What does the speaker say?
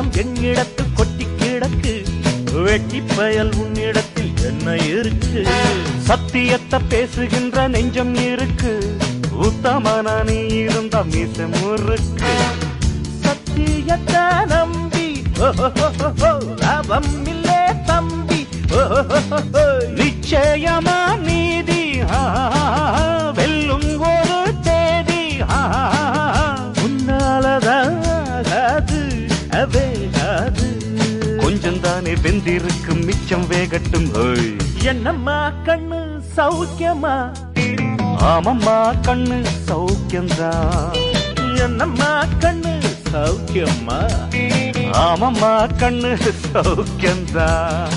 பாசம் என்னிடத்தில் கொட்டி கிடக்கு, வெட்டி பயல் உன்னிடத்தில் என்ன இருக்கு? சத்தியத்தை பேசுகின்ற நெஞ்சம் இருக்கு, உத்தமன நீ இருந்த மீச முறுக்கு. சத்தியத்தை நம்பி லாபம் இல்லே தம்பி, நிச்சயமா நீதி வெல்லும் ஒரு தேதி. உன்னாலதாது வேகாது, கொஞ்சம் தானே வெந்திருக்கும் மிச்சம் வேகட்டும். என்னம்மா கண்ணு சௌக்கியமா? ஆமம்மா கண்ணு சௌக்கியம்தான். என்னம்மா கண்ணு சௌக்கியம்மா? ஆமம்மா கண்ணு சௌக்கியம்தான்.